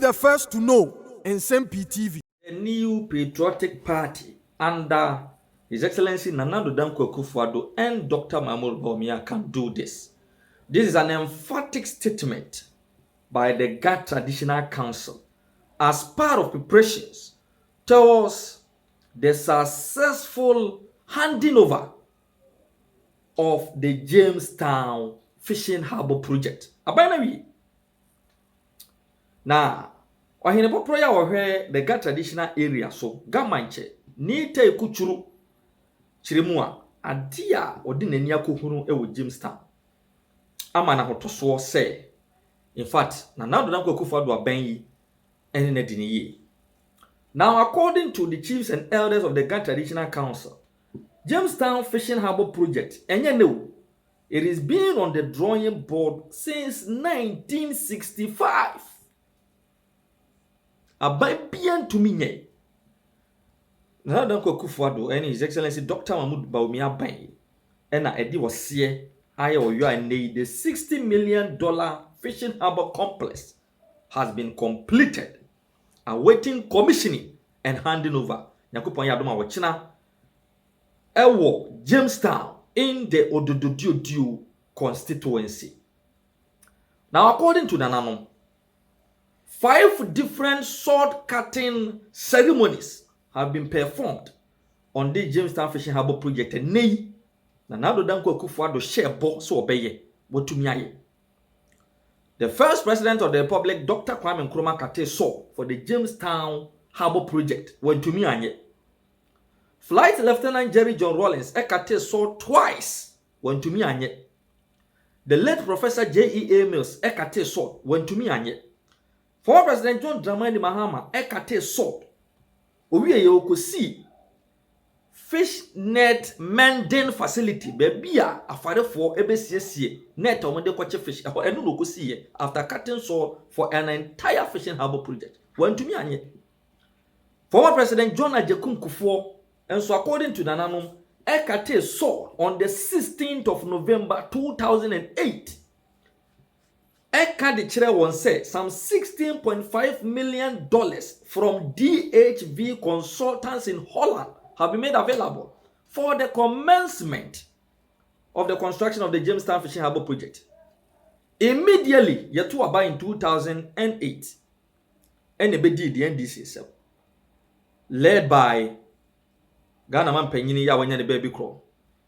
the first to know. Nsem-Pii TV. A new patriotic party under His Excellency Nana Addo Dankwa Akufo-Addo and Dr. Mahmoud Bawumia can do this. This is an emphatic statement by the GA Traditional Council as part of preparations towards the successful handing over of the Jamestown Fishing Harbour project. Now, wahine popro ya wahwe the GA traditional area so gamanche ni te kuchuru chirimu a ade a odi nani akohunu ewo Jamestown ama na hotoso se in fact Nana Addo Dankwa Akufo-Addo aban yi ene na di ye. Now, according to the chiefs and elders of the GA Traditional Council, Jamestown Fishing Harbour project it is been on the drawing board since 1965. Ababian to me, Nana Addo Dankwa Akufo-Addo and His Excellency Dr. Mahmoud Bawumia Ban, and Eddie was here. The $60 million fishing harbour complex has been completed, awaiting commissioning and handing over. Nyakupon Yadoma Wachina, Ewo Jamestown in the Odododio constituency. Now, according to Nananom, 5 different sword cutting ceremonies have been performed on the Jamestown Fishing Harbour project. And Nana Addo Dankwa Akufo-Addo share bo so obeye wotumi aye. The first president of the republic, Dr. Kwame Nkrumah Kate saw for the Jamestown Harbour project wotumi anye. Flight Lieutenant Jerry John Rawlings Kate saw twice wotumi anye. The late Professor J.E.A. Mills Kate saw wotumi anye. Former President John Dramani Mahama Kate saw owiye yokosi fish net mending facility baby afare for ebesiesie net omode kwache fish enu no kosi after cutting saw for an entire fishing harbour project wantumi anye. Former President John Ajekum Kufuor, and so according to Nananom, Ekate saw on the 16th of November 2008 Ekade chere won say some $16.5 million from DHV consultants in Holland have been made available for the commencement of the construction of the Jamestown Fishing Harbour project. Immediately, yetu aba in 2008, NBD the NDC itself, led by Ghana man penyini ya wanya the baby crow,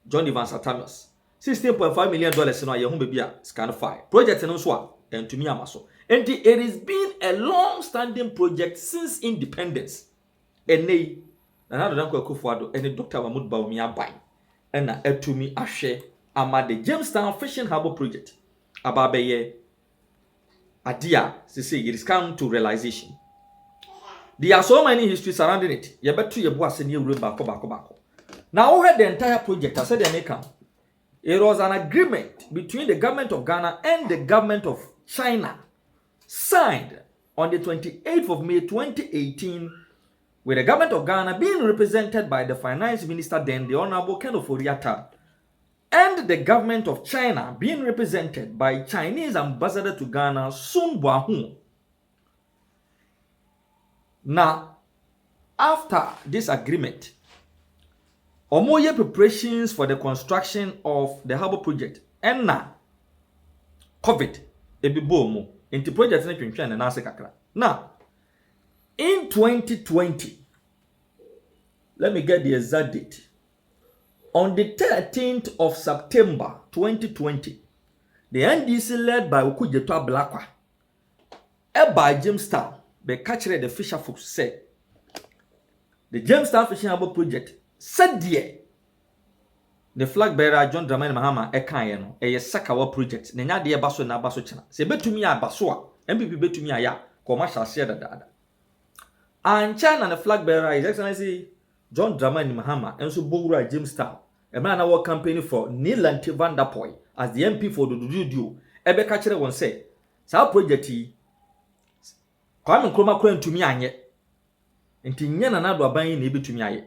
John Evans Atamius, $16.5 million in our young baby scan fire project and also and to me amaso. And it has been a long-standing project since independence. And Nana Addo Dankwa Akufo-Addo and Dr. Mahmoud Bawumia Ban and etumi ahwe ama the Jamestown Fishing Harbour project ababeye adia say it is come to realization. There are so many histories surrounding it. You better you boas and you bako. Now we had the entire project. I said they come. It was an agreement between the government of Ghana and the government of China, signed on the 28th of May 2018. With the government of Ghana being represented by the finance minister then, the Honorable Ken Ofori-Atta, and the government of China being represented by Chinese ambassador to Ghana, Sun Buahun. Now, after this agreement, omoye preparations for the construction of the harbour project, and now, COVID, ebibomo, into project and kakra. Now, in 2020, let me get the exact date. On the 13th of September 2020, the NDC led by Okujeto Ablakwa, by Jamestown, they captured the fisher folks said, the Jamestown Fishing Harbour project said the flag bearer John Dramani Mahama Ekayeno, a Sakawa project, Nenya de Baso na Baso China. Se betumi a Basoa, NPP betumi a ya, commercial share dada. And China and the flag bearer, His Excellency John Dramani Mahama, and so Bogura Jamestown, a man our campaign for Neelanti Van der Poy as the MP for the Dudu, Ebe Kachere won say, Sa project Kwame Nkrumah kura ntumi anye. Nti nye Nana Addo aban na ebetumi aye.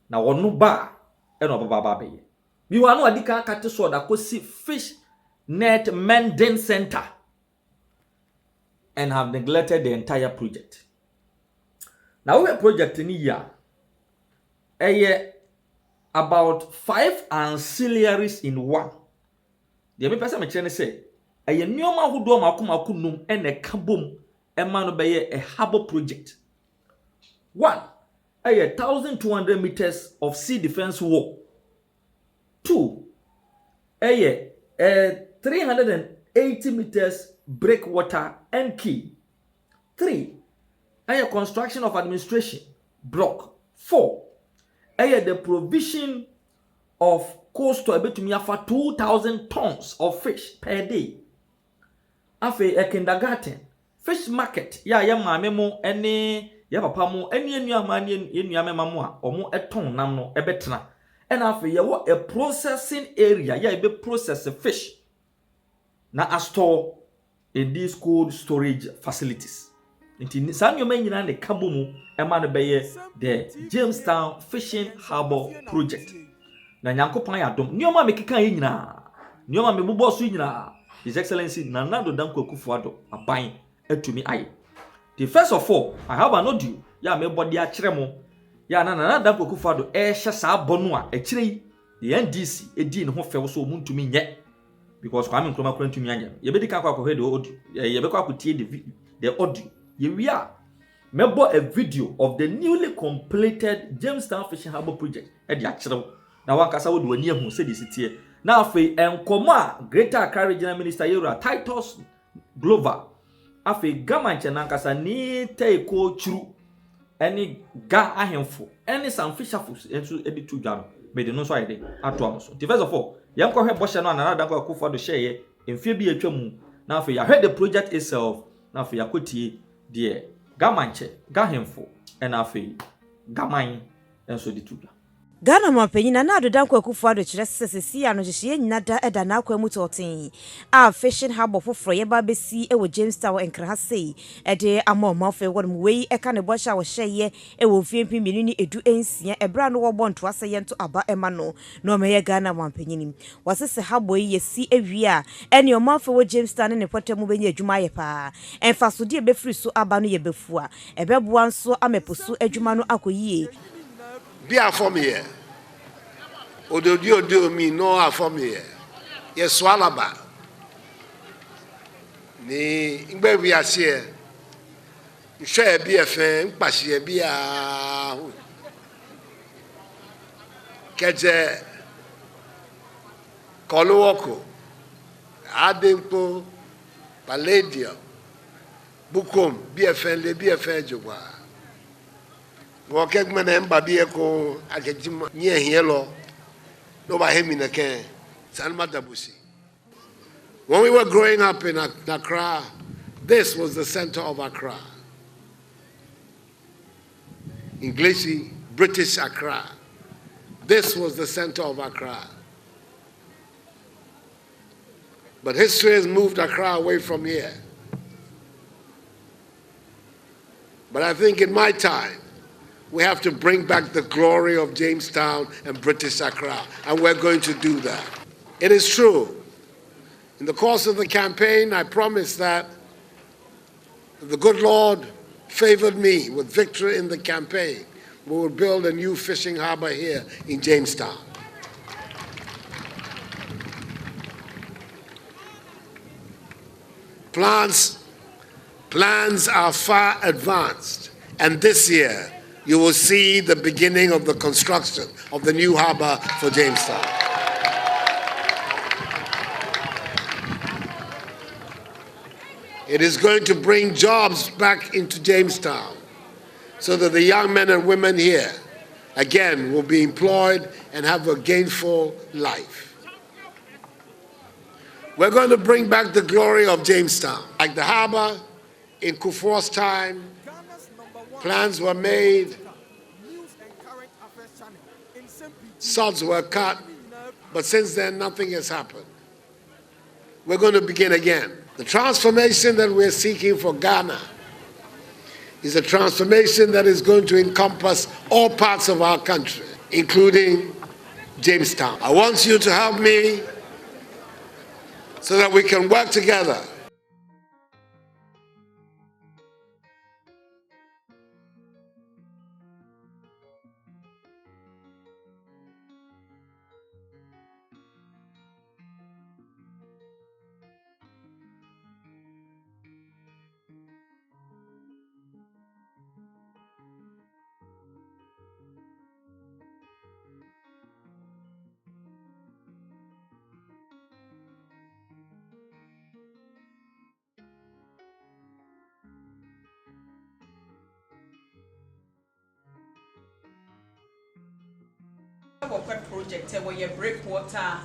Na wono ba e no baba beye. Bi wa no adika kate so da kosi fish net mending center. and have neglected the entire project. Now we project in here, about 5 ancillaries in one. The person me say, a nyoma hudo makumako num and a kabum emano beye a harbor project. 1, 1,200 meters of sea defense wall. 2, 380 meters breakwater and key. 3, construction of administration block. 4, the provision of coastal betumi afa 2,000 tons of fish per day. Afe a kindergarten, fish market, ya maame mo ene ya papa mo ene enuama ne enuame mamo a omo eton nam no ebetena. And afe ye wo a processing area ya ebe process fish na store in these cold storage facilities. Inti saa nyoma nyina ne kabo mu ema no beye the Jamestown Fishing Harbour project. Na nyankopon ya dom nyoma mekeka ye nyina nyoma mebubo so nyina His Excellency Nanado Danko Akufo-Addo aban atumi aye. The first of all, I have an audio ya me body a kire mo ya na Nanado Danko Akufo-Addo hye saa bonu a akire the NDC edi ne ho fewo so muntumi nye because Kwame Nkrumah kura ntumi anya ye be dika kwa he the audio ye be kwa tie the audio ye wi a mebo a video of the newly completed Jamestown Fishing Harbour project e di akire na wakasa wo de wani ahu se di sitie na afei enkomo a Greater Accra Regional Minister Yura Titus Glover afei gamanche nankasa ni teiko churu eni ga ahemfo eni some fisherfoods enso edi tudwa me de no so ayede ato amoso. First of all yanko hwe boshe no Nanado Danko Akufo-Addo share emfie bi atwamu na afei ya heard the project itself na afei yakotie de gamanche gahemfo ena afei gaman enso di tudwa Ghana mapanyin Nanado Danko Akufo-Addo kire sesesi ano hyehye nyina da eda na akwa mu totin a fishing harbour foforo ye ba besi e wo Jamestown enkra ha sei e de amomafo e wonum wei e ka ne bo hya wo hyeye e wo mfiempi menu ni edu ensia e bra no wo bonto aseye nto aba ema no no meye Ghana mapanyin wasese harbour ye si ewie a ene omafo wo Jamestown ne potamu benya adwuma ye pa emfaso de be free so aba no ye befu a e beboa nso ameposo adwuma no akoyie Bia for me here. Odo mi no for me here. Yes swalaba. Ni ngbe wi ase. Nhwe bi efe nkpase bi a. Keje Kolowoko Adempo Palladium Bukom bi efe le bi efe jogwa. When we were growing up in Accra, this was the center of Accra. English, British Accra. This was the center of Accra. But history has moved Accra away from here. But I think in my time, we have to bring back the glory of Jamestown and British Accra, and we're going to do that. It is true. In the course of the campaign, I promised that if the good Lord favored me with victory in the campaign, we will build a new fishing harbor here in Jamestown. Plans are far advanced, and this year, you will see the beginning of the construction of the new harbor for Jamestown. It is going to bring jobs back into Jamestown so that the young men and women here, again, will be employed and have a gainful life. We're going to bring back the glory of Jamestown. Like the harbor in Kufuor's time, plans were made, sods were cut, but since then nothing has happened. We're going to begin again. The transformation that we're seeking for Ghana is a transformation that is going to encompass all parts of our country, including Jamestown. I want you to help me so that we can work together harbor project where you breakwater,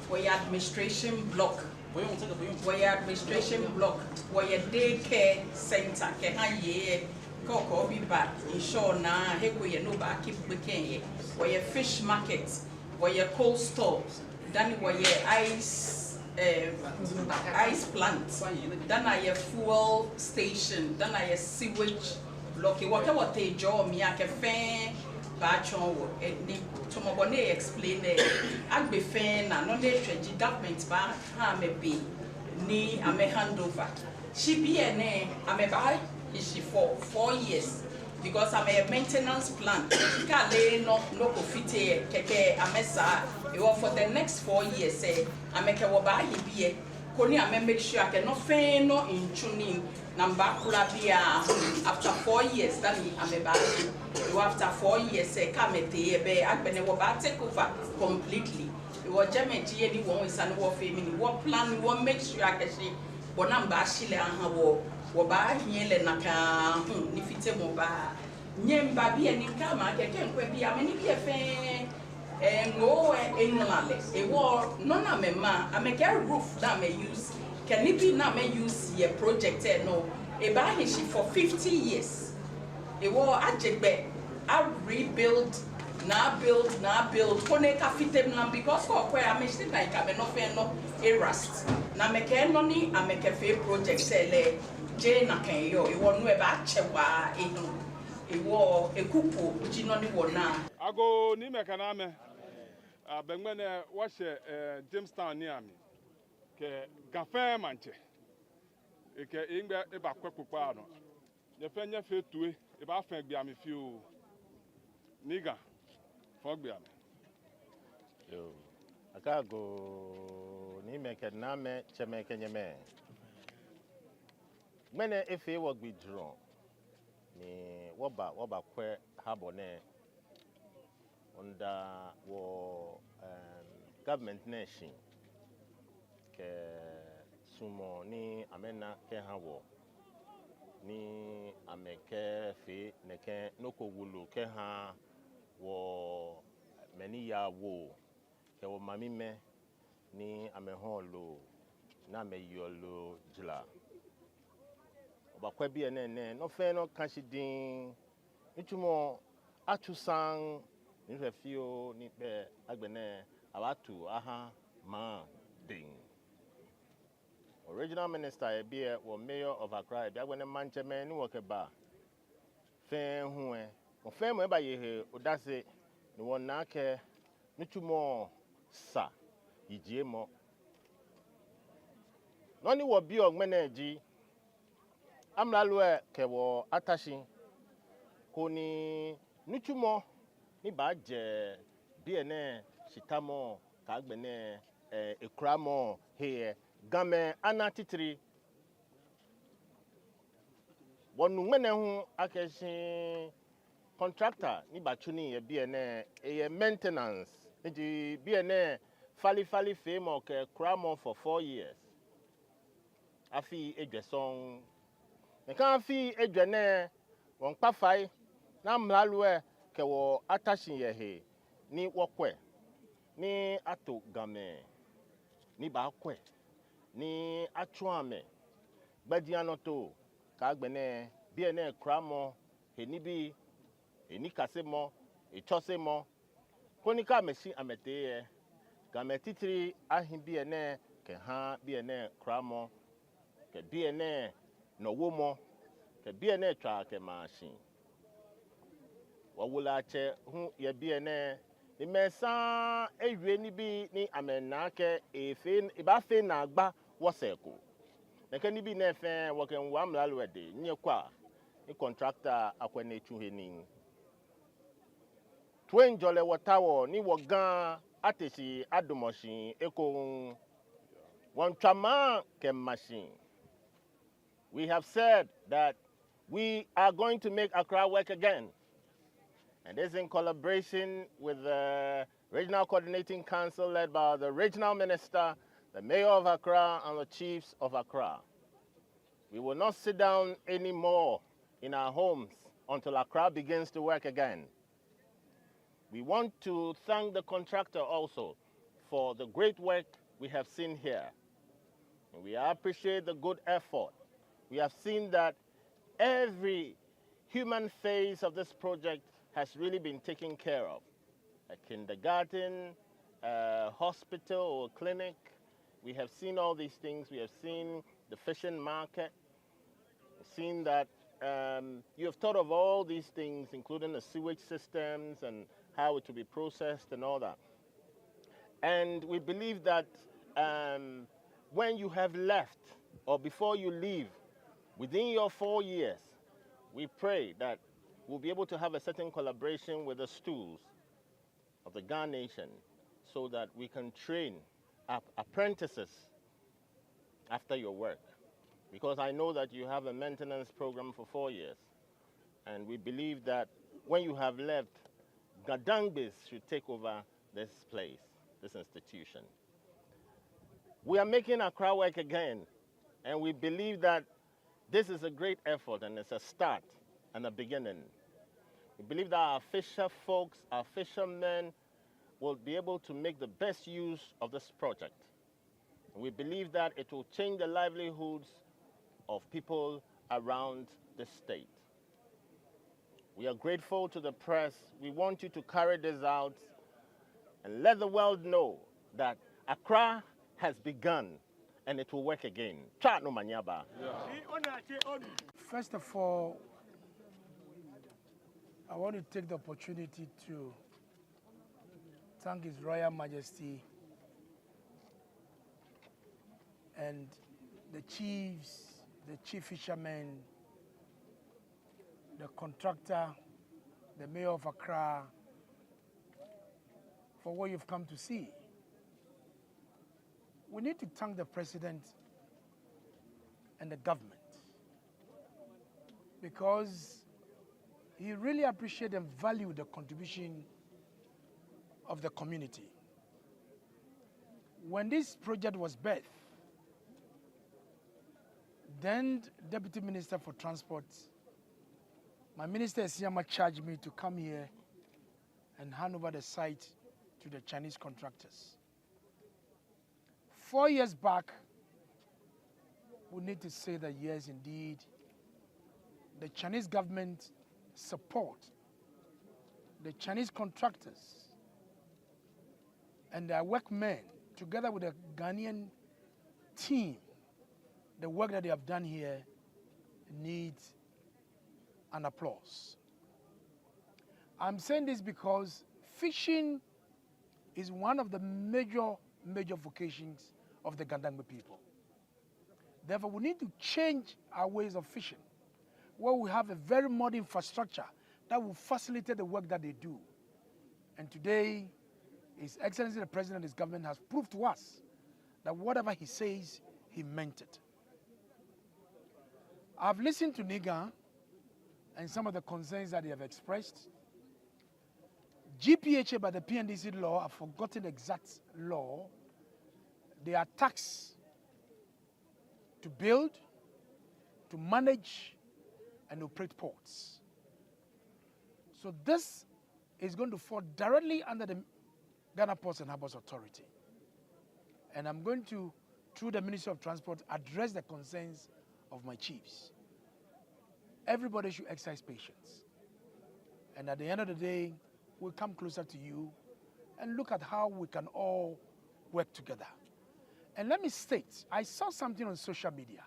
where your administration block, where your administration block, where your daycare center, Koko be back in shore na where you know back keep making where your fish market, where your cold stores, then where your ice plant, then I your fuel station, then I your sewage block. Whatever they draw me, I can fan batchon ni tomobone explain ag be fan na no dey treji government ba ha me be ni ame handover. She be ame buy she for 4 years because I'm a maintenance plan. Kale no go fit keke amesa. For the next 4 years say I make a woba be koni ame make sure I cannot fail no in tuning number kula bia after 4 years then ame ba you after 4 years say come te be agbene woba take over completely. You was Jamestown ni won is an wo family what plan what make sure I can see but number shile aha woba hiele naka ni fite mo ba nyemba bi ani kama keke nkwa bi ameni bi efe ngo enlale wo no na mema ameke roof that may use can it be na may use your project no e ba he for 50 years e wo ajegbe I rebuild na build kone ka fitem na because ko amesi na ka be no fe no e rust na meke no ni ameke fe project ele je na kan yo e wo no e ba chewa e wo ekupo ji no ni wo na ago ni meka na me abengmene wo hye Jamestown ni ami ke gafe manche e ke ingbe e ba kwekukpa no ye fe nya fe tue e ba fa gbi ami fi o niga fo gbi ami yo akago ni meka na me chemeke nyeme mene efe wo gbi dron ni woba kwe habone under wo government nation ke sumo ni amena ke hawo ni ameke fe neke noko wulu ke ha wo meni ya wo ke wo mami me ni ameholo na meyolo jila oba kwa bi ene no fe no kashidin ntumo atusan ni refio ni be agbene abatu aha ma ding original minister e be wo mayor of Accra be agbene mancheme ni wo keba fe hu o fe mo ba ye odase ni won na ke ntumo sa yijie mo no ni wo bi ogbene ji amlalwe kewo atashi koni nutumo ni baje biene shitamo kagbene ekramo he game anatitiri wonu mene hu akeshi contractor ni bachuni ye biene maintenance ndi biene fali fame ke kramo for 4 years afi edweson nkan fi edwane won kpafai na mlalwe ke wo atashin ye he ni wokwe ni ato game ni ba kwe ni atuame gbadianoto ka gbene biene kramo he ni bi eni kasemo echosemo konika meshi amete game titiri ahin biene ke ha biene kramo ke biene no womo ke biene twa ke machine wawula che hu ye biene ni mesa ewie ni bi ni amena ke efe iba fe na agba woseko neke ni bi na efe wo ken wa mlalwede nye kwa ni contractor akwane chuheni twen jole watawo ni wogan atesi adomoshin eko won twama ke machine. We have said that we are going to make Accra work again. And this is in collaboration with the Regional Coordinating Council led by the Regional Minister, the Mayor of Accra, and the Chiefs of Accra. We will not sit down anymore in our homes until Accra begins to work again. We want to thank the contractor also for the great work we have seen here. And we appreciate the good effort. We have seen that every human phase of this project has really been taken care of. A kindergarten, a hospital or clinic. We have seen all these things. We have seen the fishing market. We've seen that you have thought of all these things, including the sewage systems and how it will be processed and all that. And we believe that when you have left or before you leave, within your 4 years, we pray that we'll be able to have a certain collaboration with the stools of the Ghana nation so that we can train up apprentices after your work. Because I know that you have a maintenance program for 4 years. And we believe that when you have left, Gadangbis should take over this place, this institution. We are making Accra work again, and we believe that this is a great effort and it's a start and a beginning. We believe that our fisher folks, our fishermen will be able to make the best use of this project. We believe that it will change the livelihoods of people around the state. We are grateful to the press. We want you to carry this out and let the world know that Accra has begun and it will work again. Chat no manyaba. First of all, I want to take the opportunity to thank His Royal Majesty and the chiefs, the chief fishermen, the contractor, the mayor of Accra, for what you've come to see. We need to thank the president and the government because he really appreciated and valued the contribution of the community. When this project was birthed, then Deputy Minister for Transport, my Minister Siyama, charged me to come here and hand over the site to the Chinese contractors. 4 years back, we need to say that yes, indeed, the Chinese government support the Chinese contractors and their workmen together with the Ghanaian team. The work that they have done here needs an applause. I'm saying this because fishing is one of the major vocations of the Gandangme people. Therefore, we need to change our ways of fishing, where we have a very modern infrastructure that will facilitate the work that they do. And today, His Excellency the President and his government has proved to us that whatever he says, he meant it. I've listened to Niga and some of the concerns that they have expressed. GPHA by the PNDC law, I've forgotten the exact law, they are taxed to build, to manage, and operate ports. So this is going to fall directly under the Ghana Ports and Harbours Authority. And I'm going to, through the Ministry of Transport, address the concerns of my chiefs. Everybody should exercise patience. And at the end of the day, we'll come closer to you and look at how we can all work together. And let me state, I saw something on social media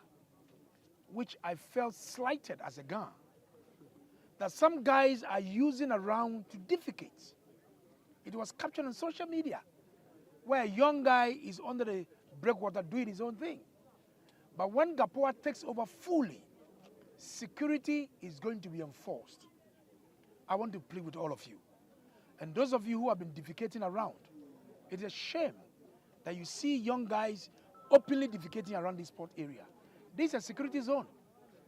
which I felt slighted as a Ghan, that some guys are using around to defecate. It was captured on social media, where a young guy is under the breakwater doing his own thing. But when Gapoa takes over fully, security is going to be enforced. I want to plead with all of you. And those of you who have been defecating around, it is a shame that you see young guys openly defecating around this port area. This is a security zone.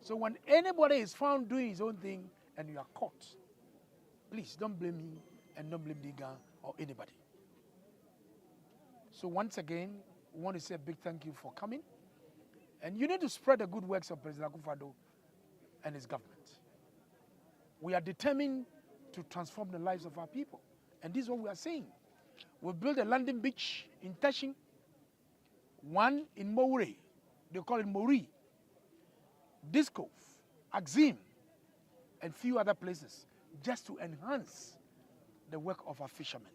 So when anybody is found doing his own thing and you are caught, please don't blame me and don't blame Diga or anybody. So once again, we want to say a big thank you for coming. And you need to spread the good works of President Akufo-Addo and his government. We are determined to transform the lives of our people. And this is what we are saying. We built a landing beach in Tashing, one in Moure, they call it Mori, Disco, Axim, and few other places, just to enhance the work of our fishermen.